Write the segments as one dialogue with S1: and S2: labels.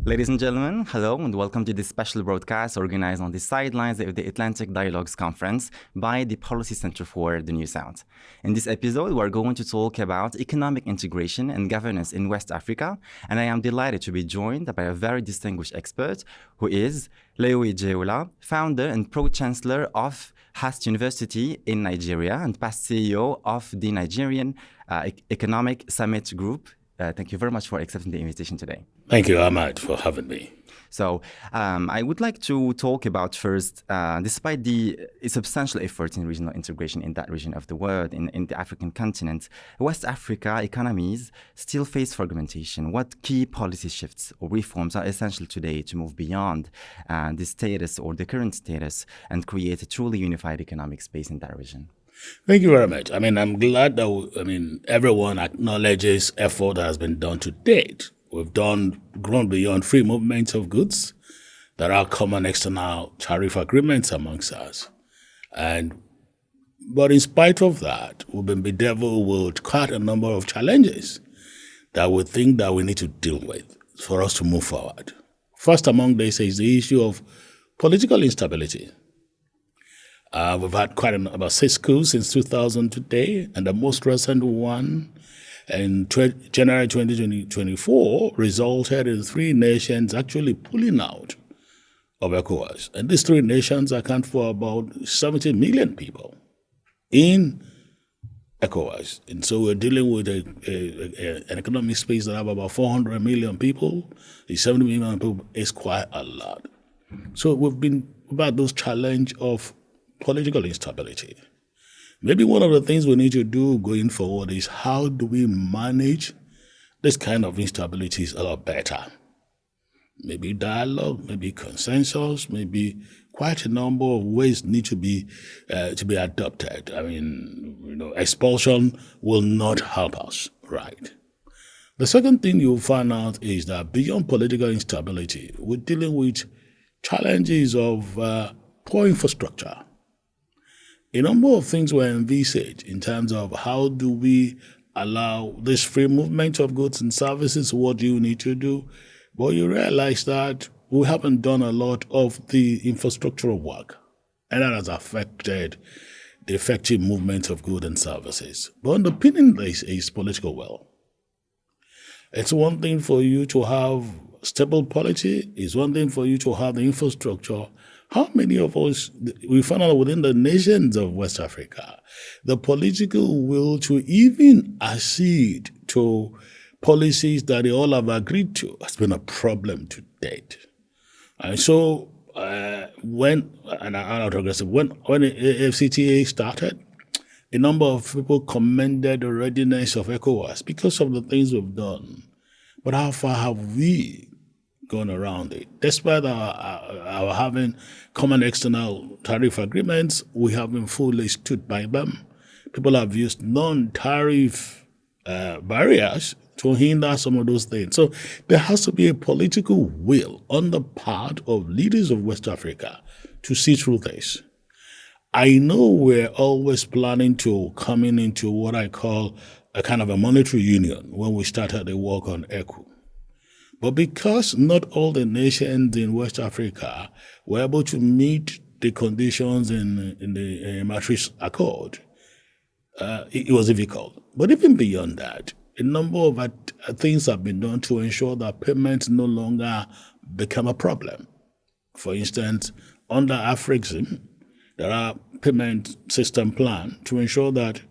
S1: Ladies and gentlemen, hello and welcome to this special broadcast organized on the sidelines of the Atlantic Dialogues Conference by the Policy Center for the New South. In this episode, we're going to talk about economic integration and governance in West Africa, and I am delighted to be joined by a very distinguished expert who is Laoye Jaieyola, founder and pro-chancellor of Hast University in Nigeria and past CEO of the Nigerian Economic Summit Group. Thank you very much for accepting the invitation today.
S2: Thank you, Ahmad, for having me.
S1: So I would like to talk about first, despite the substantial efforts in regional integration in that region of the world, in the African continent, West Africa economies still face fragmentation. What key policy shifts or reforms are essential today to move beyond the status or the current status and create a truly unified economic space in that region?
S2: Thank you very much. I'm glad that, everyone acknowledges effort that has been done to date. We've grown beyond free movement of goods. There are common external tariff agreements amongst us. But in spite of that, we've been bedeviled with quite a number of challenges that we think that we need to deal with for us to move forward. First among these is the issue of political instability. We've had about 6 coups since 2000 today, and the most recent one in January 2024 resulted in 3 nations actually pulling out of ECOWAS. And these 3 nations account for about 70 million people in ECOWAS. And so we're dealing with an economic space that have about 400 million people. The 70 million people is quite a lot. So we've had those challenge of political instability. Maybe one of the things we need to do going forward is how do we manage this kind of instabilities a lot better? Maybe dialogue, maybe consensus, maybe quite a number of ways need to be adopted. Expulsion will not help us, right? The second thing you'll find out is that beyond political instability, we're dealing with challenges of poor infrastructure. A number of things were envisaged in terms of how do we allow this free movement of goods and services, what do you need to do? But you realize that we haven't done a lot of the infrastructural work, and that has affected the effective movement of goods and services. But underpinning this is political will. It's one thing for you to have stable polity, it's one thing for you to have the infrastructure. How many of us, we found out within the nations of West Africa, the political will to even accede to policies that they all have agreed to has been a problem to date. And so when FCTA started, a number of people commended the readiness of ECOWAS because of the things we've done. But how far have we gone around it? Despite our having common external tariff agreements, we haven't fully stood by them. People have used non-tariff barriers to hinder some of those things. So there has to be a political will on the part of leaders of West Africa to see through this. I know we're always planning to coming into what I call a kind of a monetary union when we started the work on ECO. But because not all the nations in West Africa were able to meet the conditions in the Maastricht Accord, it was difficult. But even beyond that, a number of things have been done to ensure that payments no longer become a problem. For instance, under AFRIXIM, there are payment system plans to ensure that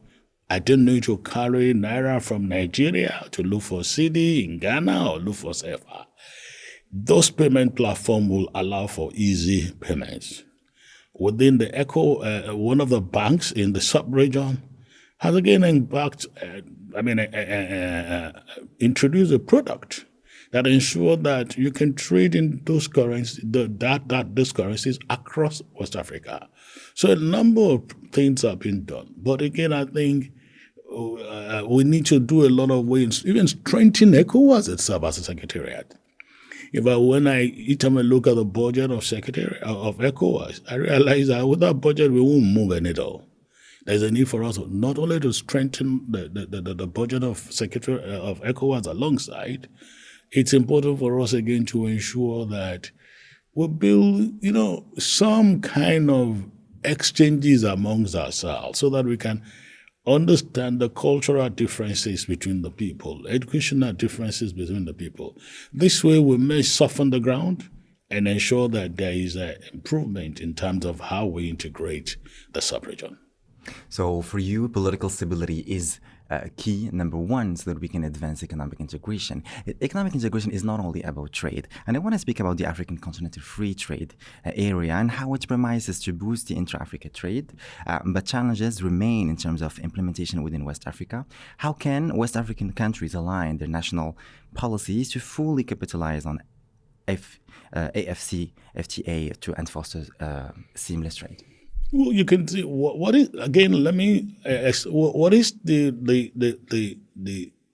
S2: I don't need to carry Naira from Nigeria to look for CD in Ghana or look for CFA. Those payment platforms will allow for easy payments. Within the ECO, one of the banks in the sub-region has again introduced a product that ensures that you can trade in those currencies, those currencies across West Africa. So a number of things have been done. But again, I think we need to do a lot of ways, even strengthen ECOWAS itself as a secretariat. Each time I look at the budget of ECOWAS, I realize that with that budget, we won't move a needle. There's a need for us not only to strengthen the budget of ECOWAS alongside, it's important for us again to ensure that we build, some kind of exchanges amongst ourselves so that we can understand the cultural differences between the people, educational differences between the people. This way we may soften the ground and ensure that there is an improvement in terms of how we integrate the sub-region.
S1: So for you, political stability is key, number one, so that we can advance economic integration. Economic integration is not only about trade. And I want to speak about the African Continental Free Trade area and how it promises to boost the intra-Africa trade. But challenges remain in terms of implementation within West Africa. How can West African countries align their national policies to fully capitalize on AFC, FTA to enforce seamless trade?
S2: Well, you can see what is, again. Let me. What is the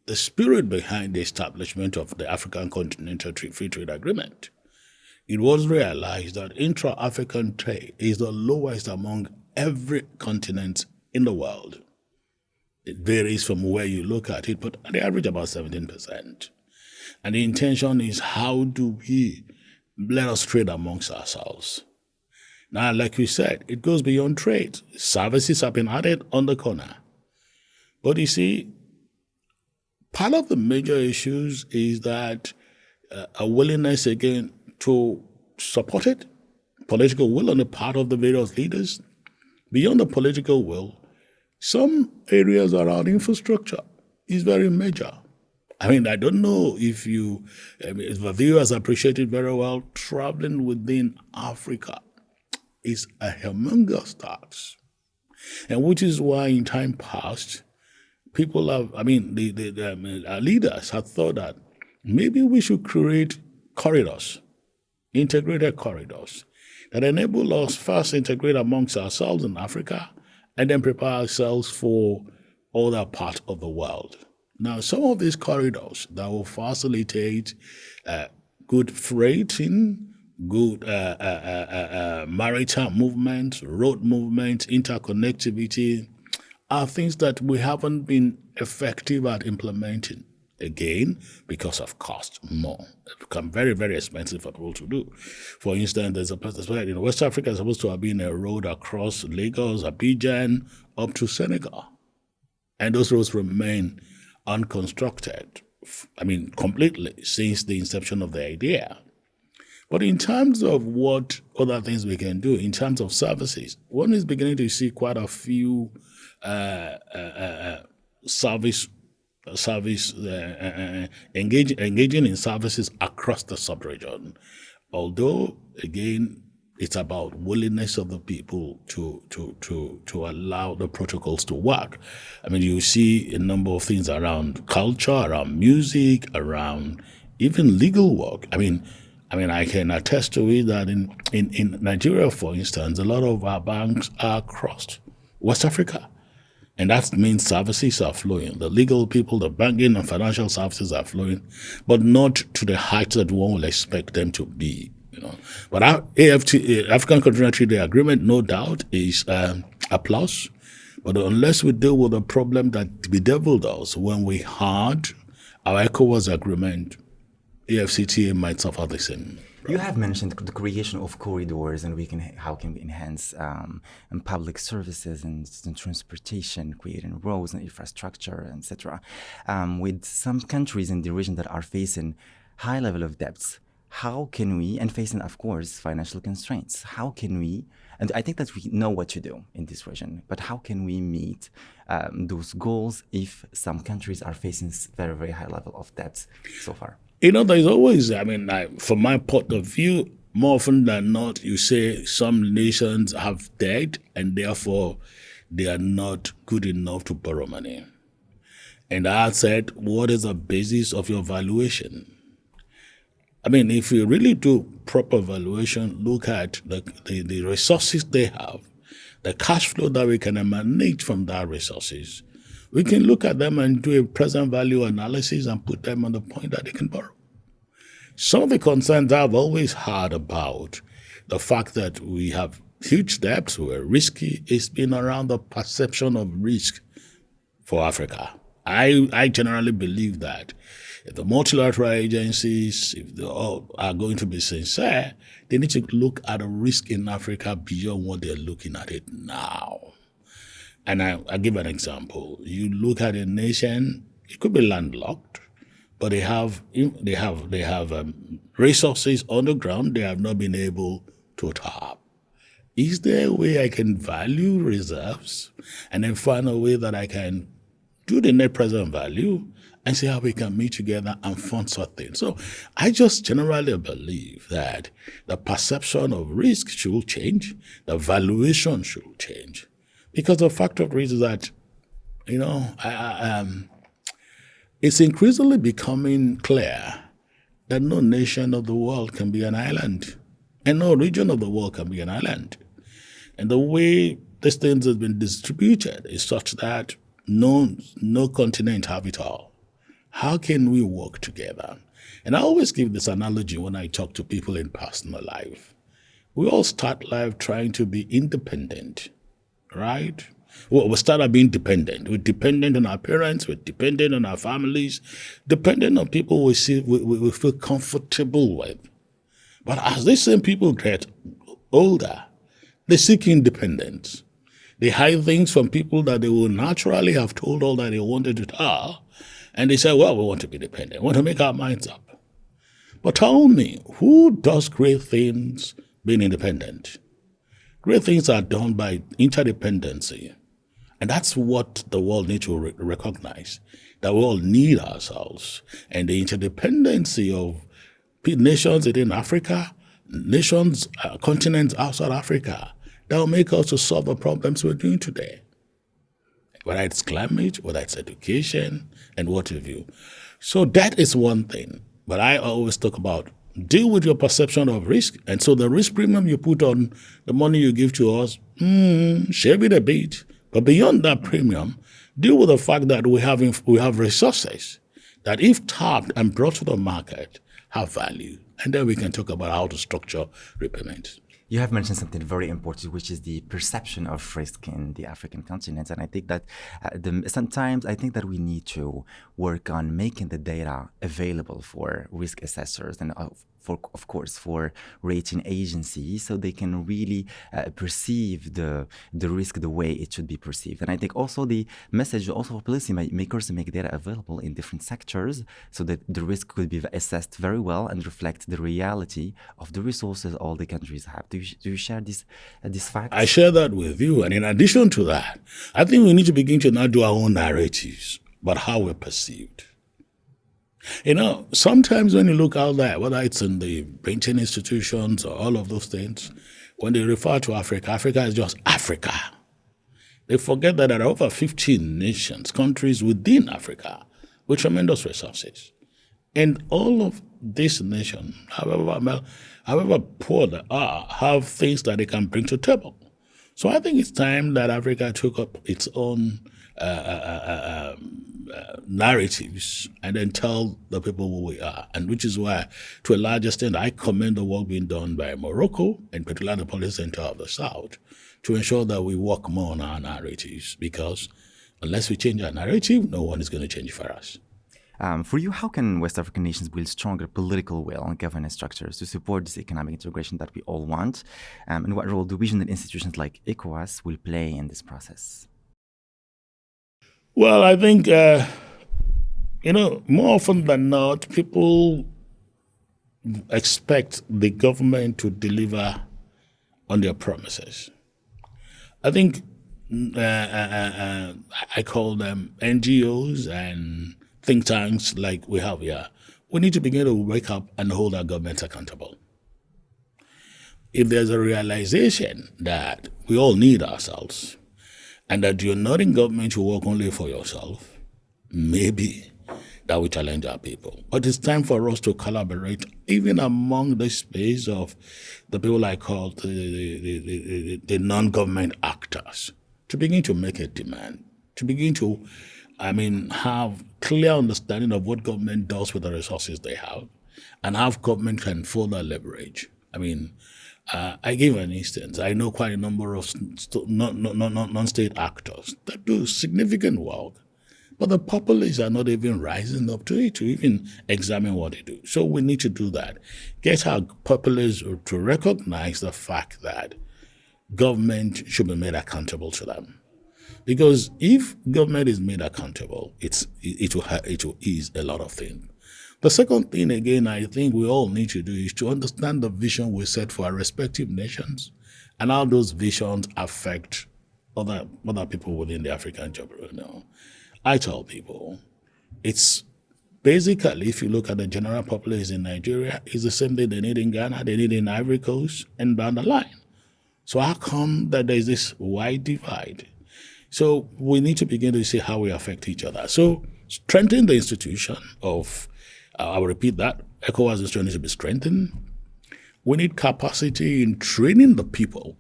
S2: spirit behind the establishment of the African Continental Free Trade Agreement? It was realized that intra-African trade is the lowest among every continent in the world. It varies from where you look at it, but they average about 17%. And the intention is, how do we let us trade amongst ourselves? Now, like we said, it goes beyond trade. Services have been added on the corner. But you see, part of the major issues is that a willingness, again, to support it, political will on the part of the various leaders. Beyond the political will, some areas around infrastructure is very major. I mean, I don't know if the viewers appreciate it very well. Traveling within Africa is a humongous task. And which is why in time past, people have, our leaders have thought that maybe we should create corridors, integrated corridors, that enable us first integrate amongst ourselves in Africa and then prepare ourselves for other parts of the world. Now, some of these corridors that will facilitate good freighting, good maritime movement, road movement, interconnectivity, are things that we haven't been effective at implementing. Again, because of cost, more. It's become very, very expensive for people to do. For instance, there's a place in West Africa is supposed to have been a road across Lagos, Abidjan, up to Senegal. And those roads remain unconstructed, completely, since the inception of the idea. But in terms of what other things we can do, in terms of services, one is beginning to see quite a few engaging in services across the sub-region. Although, again, it's about willingness of the people to allow the protocols to work. You see a number of things around culture, around music, around even legal work. I can attest to it that in Nigeria, for instance, a lot of our banks are across West Africa. And that means services are flowing. The legal people, the banking and financial services are flowing, but not to the height that one will expect them to be. But our African Continental Trade Agreement, no doubt, is a plus. But unless we deal with the problem that bedeviled us when we had our ECOWAS agreement, AfCFTA might suffer the same.
S1: You have mentioned the creation of corridors, and how can we enhance public services and transportation, creating roads and infrastructure, etc. With some countries in the region that are facing high level of debts, how can we, and facing, of course, financial constraints, how can we, and I think that we know what to do in this region, but how can we meet those goals if some countries are facing very, very high level of debts so far?
S2: There's always, from my point of view, more often than not, you say some nations have debt and therefore they are not good enough to borrow money. And I said, what is the basis of your valuation? If you really do proper valuation, look at the resources they have, the cash flow that we can emanate from that resources, we can look at them and do a present value analysis and put them on the point that they can borrow. Some of the concerns I've always had about the fact that we have huge debts, we're risky, it's been around the perception of risk for Africa. I generally believe that If the multilateral agencies, if they all are going to be sincere, they need to look at the risk in Africa beyond what they're looking at it now. And I give an example. You look at a nation, it could be landlocked, but they have resources on the ground they have not been able to tap. Is there a way I can value reserves and then find a way that I can do the net present value and see how we can meet together and fund such things? So I just generally believe that the perception of risk should change, the valuation should change. Because the fact of the reason is that, it's increasingly becoming clear that no nation of the world can be an island, and no region of the world can be an island. And the way these things have been distributed is such that no continent have it all. How can we work together? And I always give this analogy when I talk to people in personal life. We all start life trying to be independent, right? Well, we start out being dependent. We're dependent on our parents. We're dependent on our families, dependent on people we feel comfortable with. But as these same people get older, they seek independence. They hide things from people that they would naturally have told all that they wanted to tell. And they say, well, we want to be dependent. We want to make our minds up. But tell me, who does great things being independent? Great things are done by interdependency. And that's what the world needs to recognize, that we all need ourselves. And the interdependency of nations within Africa, nations, continents outside Africa, that will make us to solve the problems we're doing today. Whether it's climate, whether it's education, and what have you. So that is one thing. But I always talk about deal with your perception of risk. And so the risk premium you put on the money you give to us, shave it a bit. But beyond that premium, deal with the fact that we have resources that if tapped and brought to the market have value. And then we can talk about how to structure repayment.
S1: You have mentioned something very important, which is the perception of risk in the African continent. And I think that sometimes I think that we need to work on making the data available for risk assessors and of course, for rating agencies, so they can really perceive the risk the way it should be perceived. And I think also the message also for policy makers to make data available in different sectors so that the risk could be assessed very well and reflect the reality of the resources all the countries have. Do you share this fact?
S2: I share that with you. And in addition to that, I think we need to begin to not do our own narratives, but how we're perceived. Sometimes when you look out there, whether it's in the banking institutions or all of those things, when they refer to Africa, Africa is just Africa. They forget that there are over 15 nations, countries within Africa with tremendous resources. And all of these nations, however poor they are, have things that they can bring to the table. So I think it's time that Africa took up its own narratives and then tell the people who we are, and which is why, to a large extent, I commend the work being done by Morocco, in particular the Policy Center of the South, to ensure that we work more on our narratives, because unless we change our narrative, no one is going to change for us.
S1: For you, how can West African nations build stronger political will and governance structures to support this economic integration that we all want? And what role do regional institutions like ECOWAS will play in this process?
S2: Well, I think, more often than not, people expect the government to deliver on their promises. I think I call them NGOs and think tanks like we have here. We need to begin to wake up and hold our governments accountable. If there's a realization that we all need ourselves, and that you're not in government to work only for yourself, maybe that will challenge our people. But it's time for us to collaborate, even among the space of the people I call the non-government actors, to begin to make a demand, to begin to, have clear understanding of what government does with the resources they have, and how government can further leverage. I give an instance. I know quite a number of non-state actors that do significant work, But the populists are not even rising up to it to even examine what they do. So we need to do that. Get our populists to recognize the fact that government should be made accountable to them. Because if government is made accountable, it will ease a lot of things. The second thing, again, I think we all need to do is to understand the vision we set for our respective nations and how those visions affect other people within the African geography. I tell people, it's basically, if you look at the general population in Nigeria, it's the same thing they need in Ghana, they need in Ivory Coast, and down the line. So how come that there's this wide divide? So we need to begin to see how we affect each other. So strengthen the institution of, I will repeat that, ECOWAS institution needs to be strengthened. We need capacity in training the people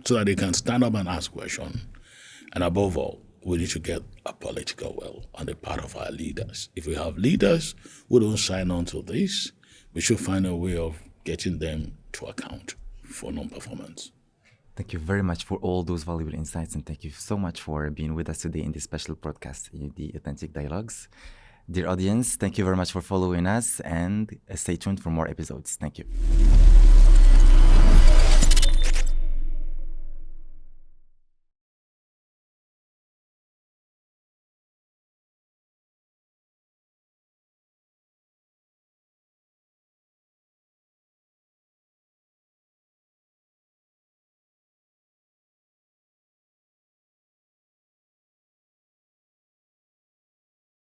S2: so that they can stand up and ask questions. And above all, we need to get a political will on the part of our leaders. If we have leaders who don't sign on to this, we should find a way of getting them to account for non-performance.
S1: Thank you very much for all those valuable insights, and thank you so much for being with us today in this special broadcast, the Authentic Dialogues. Dear audience, thank you very much for following us, and stay tuned for more episodes. Thank you.